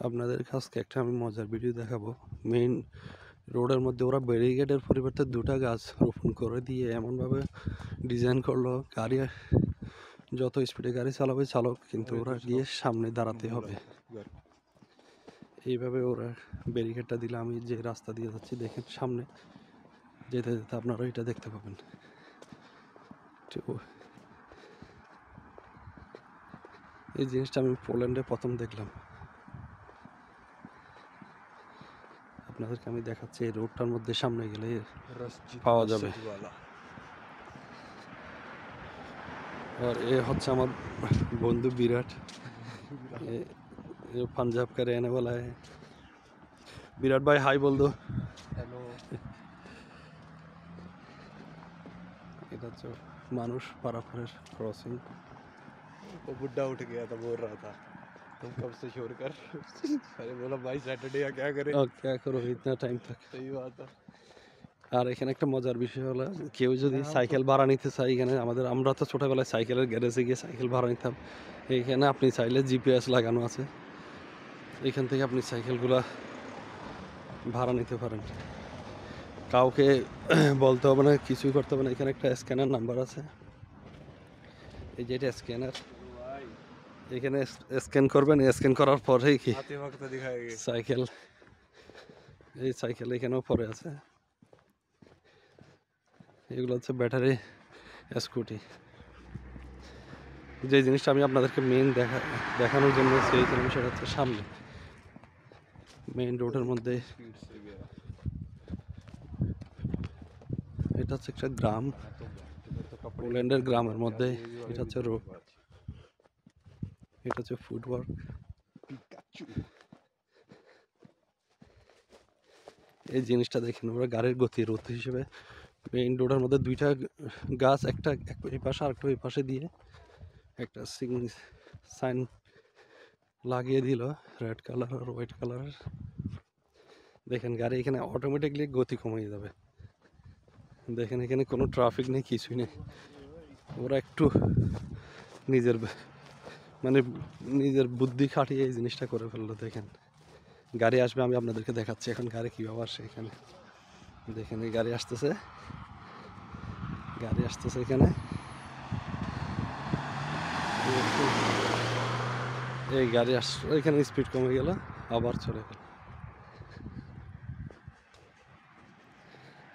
আপনাদের কাছে একটা আমি মজার ভিডিও দেখাবো। মেইন রোডের মধ্যে ওরা ব্যারিকেডের পরিবর্তে দুটা গাছ রোপণ করে দিয়ে এমনভাবে ডিজাইন করলো, গাড়ি যত স্পিডে গাড়ি চালাবে চালক, কিন্তু ওরা গিয়ে সামনে দাঁড়াতে হবে। এইভাবে ওরা ব্যারিকেডটা দিলে আমি যে রাস্তা দিয়ে যাচ্ছি দেখেন, সামনে যেতে যেতে আপনারা এটা দেখতে পাবেন। এই জিনিসটা আমি পোল্যান্ডে প্রথম দেখলাম। আপনাদেরকে আমি দেখাচ্ছি এই রোডটার মধ্যে সামনে গেলে পাওয়া যাবে। और ये হচ্ছে আমার বন্ধু বিরাট, ये पंजाब का रहने वाला है। विराट भाई हाय बोल दो। हेलो। এটা হচ্ছে মানুষ পারাপারের क्रॉसिंग। वो बुड्ढा उठ गया था, बोल रहा था तुम कब से शोर कर। अरे बोला भाई सैटरडे या क्या करें। और क्या करो इतना टाइम तक। सही बात है। আর এখানে একটা মজার বিষয় হলো, কেউ যদি সাইকেল ভাড়া নিতে চায়, এখানে আমরা তো ছোটবেলায় সাইকেলের গ্যারেজে গিয়ে সাইকেল ভাড়া নিতাম। এখানে আপনি চাইলে জিপিএস লাগানো আছে, এখান থেকে আপনি সাইকেলগুলা ভাড়া নিতে পারেন। কাউকে বলতে হবে না, কিছুই করতে হবে না। এখানে একটা স্ক্যানার নাম্বার আছে, এই যে এটা স্ক্যানার, এখানে স্ক্যান করবেন। স্ক্যান করার পরেই কি সাইকেল, এই সাইকেল এখানেও পরে আছে। এগুলো হচ্ছে ব্যাটারি স্কুটি। যে জিনিসটা আমি আপনাদেরকে মেইন দেখানোর জন্য চেয়েছিলাম সেটা হচ্ছে সামনে মেইন রোডের মধ্যে। এটা হচ্ছে একটা গ্রাম, পোল্যান্ডের গ্রামের মধ্যে। এটা হচ্ছে রোড, এটা হচ্ছে ফুটওয়ার্ক। এই জিনিসটা দেখেন, ওরা গাড়ির গতি রোধ হিসেবে মেইন রোডের মধ্যে দুইটা গাছ, একটা এই পাশে আর একটা এই পাশে দিয়ে একটা সাইন লাগিয়ে দিল, রেড কালার আর হোয়াইট কালারের। দেখেন গাড়ি এখানে অটোমেটিকলি গতি কমিয়ে যাবে। দেখেন এখানে কোনো ট্রাফিক নেই, কিছুই নেই। ওরা একটু নিজের বুদ্ধি খাটিয়ে এই জিনিসটা করে ফেললো। দেখেন গাড়ি আসবে, আমি আপনাদেরকে দেখাচ্ছি এখন গাড়ি কীভাবে আসে। এখানে দেখেন এই গাড়ি আসতেছে এখানে। এই গাড়ি আসছে, এখানে স্পিড কমে গেল, আবার চলে গেল।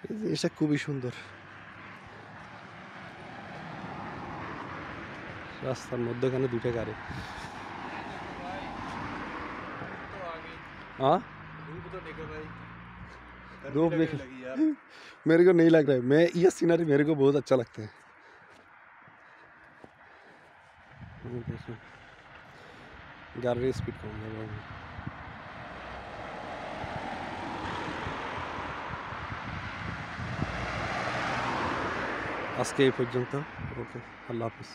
এই জিনিসটা খুবই সুন্দর। রাস্তার মধ্যখানে দুইটা গাড়ি। हाँ धूप निकल, मेरे को नहीं लग रहा है। मैं ये सीनरी मेरे को बहुत अच्छा लगता है। गाड़ी स्पीड कम है। আজকে এই পর্যন্ত। ওকে, আল্লাহ হাফিজ।